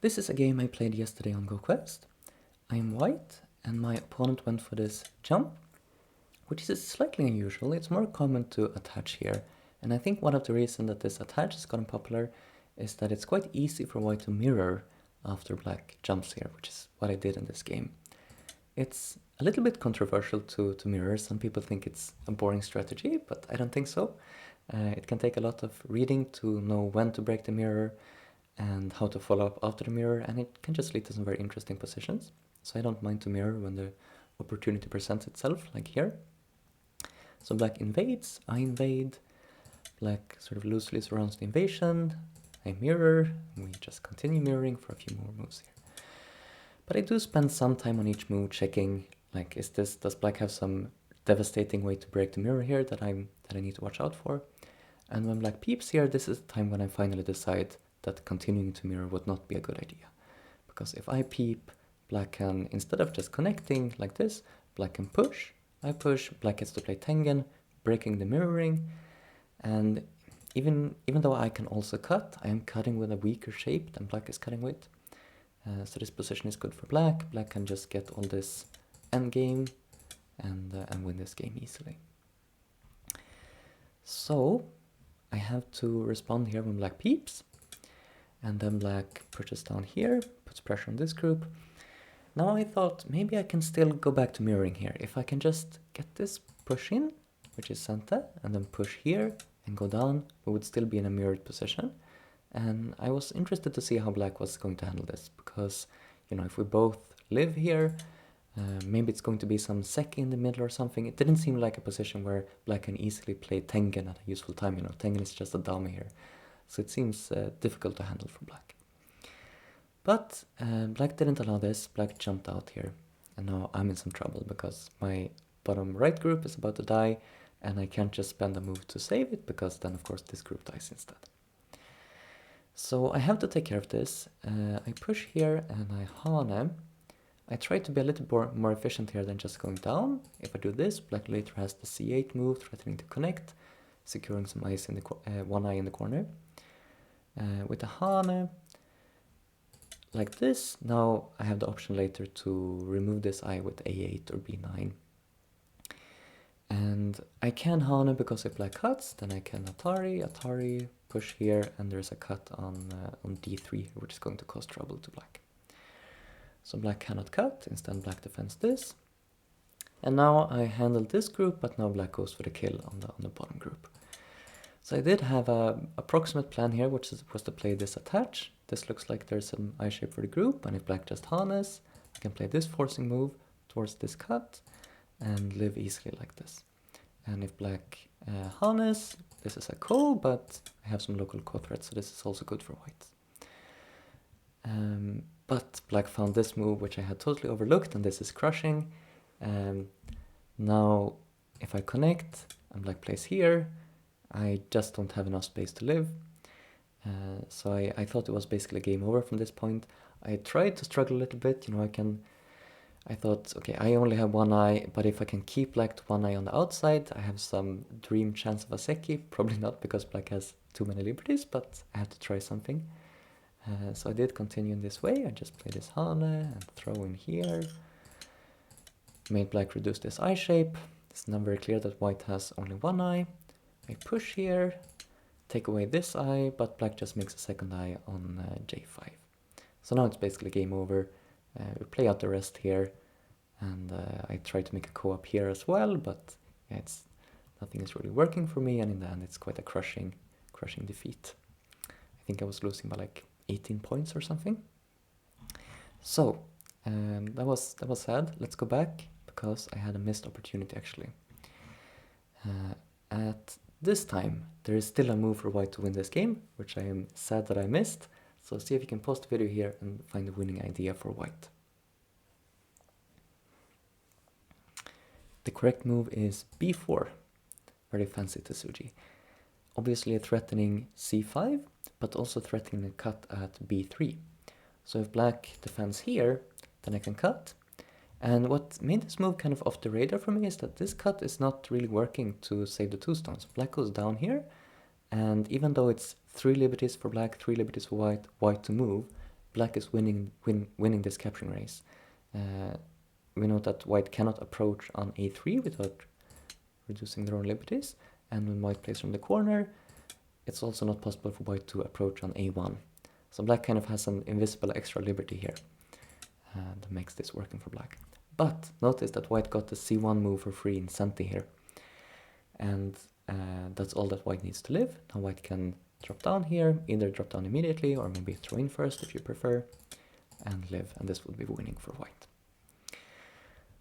This is a game I played yesterday on GoQuest. I am white, and my opponent went for this jump, which is slightly unusual. It's more common to attach here, and I think one of the reasons that this attach has gotten popular is that it's quite easy for white to mirror after black jumps here, which is what I did in this game. It's a little bit controversial to mirror. Some people think it's a boring strategy, but I don't think so. It can take a lot of reading to know when to break the mirror and how to follow up after the mirror, and it can just lead to some very interesting positions. So I don't mind to mirror when the opportunity presents itself, like here. So black invades, I invade, black sort of loosely surrounds the invasion, I mirror, and we just continue mirroring for a few more moves here. But I do spend some time on each move checking, like, does black have some devastating way to break the mirror here that I need to watch out for? And when black peeps here, this is the time when I finally decide that continuing to mirror would not be a good idea. Because if I peep, black can, instead of just connecting like this, black can push, I push, black gets to play Tengen, breaking the mirroring, and even though I can also cut, I am cutting with a weaker shape than black is cutting with. So this position is good for black. Black can just get all this endgame and win this game easily. So I have to respond here when black peeps, and then black pushes down here, puts pressure on this group. Now I thought maybe I can still go back to mirroring here. If I can just get this push in, which is Santa, and then push here and go down, we would still be in a mirrored position. And I was interested to see how black was going to handle this, because, you know, if we both live here, maybe it's going to be some sec in the middle or something. It didn't seem like a position where black can easily play Tengen at a useful time. You know, Tengen is just a dummy here. So it seems difficult to handle for black. But black didn't allow this. Black jumped out here. And now I'm in some trouble because my bottom right group is about to die, and I can't just spend a move to save it, because then, of course, this group dies instead. So I have to take care of this. I push here and I hane. I try to be a little more efficient here than just going down. If I do this, black later has the c8 move, threatening to connect, securing some eyes in the one eye in the corner. With the hane, like this, now I have the option later to remove this eye with a8 or b9. And I can hane because if black cuts, then I can Atari, push here, and there's a cut on d3, which is going to cause trouble to black. So black cannot cut, instead black defends this. And now I handled this group, but now black goes for the kill on the bottom group. So I did have an approximate plan here, which was to play this attach. This looks like there's an eye shape for the group, and if black just hanes, I can play this forcing move towards this cut and live easily like this. And if black hanes, this is a ko, but I have some local ko threats, so this is also good for white. But black found this move, which I had totally overlooked, and this is crushing. Now, if I connect and black plays here, I just don't have enough space to live. So I thought it was basically game over from this point. I tried to struggle a little bit, you know, I thought, okay, I only have one eye, but if I can keep black to one eye on the outside, I have some dream chance of a seki. Probably not, because black has too many liberties, but I have to try something. So I did continue in this way. I just played this hane and throw in here. Made black reduce this eye shape. It's now very clear that white has only one eye. I push here, take away this eye, but black just makes a second eye on j5. So now it's basically game over. We play out the rest here, and I try to make a co-op here as well, but yeah, nothing is really working for me, and in the end it's quite a crushing defeat. I think I was losing by like 18 points or something. So that was sad. Let's go back, because I had a missed opportunity actually. At this time, there is still a move for white to win this game, which I am sad that I missed. So see if you can pause the video here and find the winning idea for white. The correct move is b4, very fancy Tsuji. Obviously threatening c5, but also threatening a cut at b3. So if black defends here, then I can cut. And what made this move kind of off the radar for me is that this cut is not really working to save the two stones. Black goes down here, and even though it's 3 liberties for black, 3 liberties for white, white to move, black is winning this capturing race. We know that white cannot approach on a3 without reducing their own liberties, and when white plays from the corner, it's also not possible for white to approach on a1. So black kind of has an invisible extra liberty here that makes this working for black. But notice that white got the c1 move for free in Senti here, and that's all that white needs to live. Now white can drop down here, either drop down immediately or maybe throw in first if you prefer, and live, and this would be winning for white.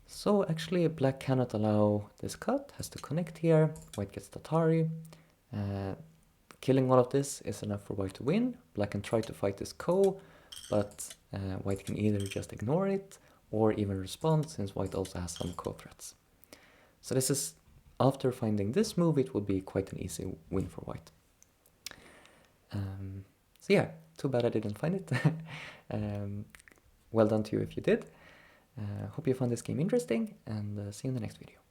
So actually black cannot allow this cut, has to connect here, white gets Tatari. Killing all of this is enough for white to win. Black can try to fight this ko, but white can either just ignore it or even respond, since white also has some ko threats. So this is, after finding this move, it would be quite an easy win for white. So yeah, too bad I didn't find it. Well done to you if you did. Hope you found this game interesting, and see you in the next video.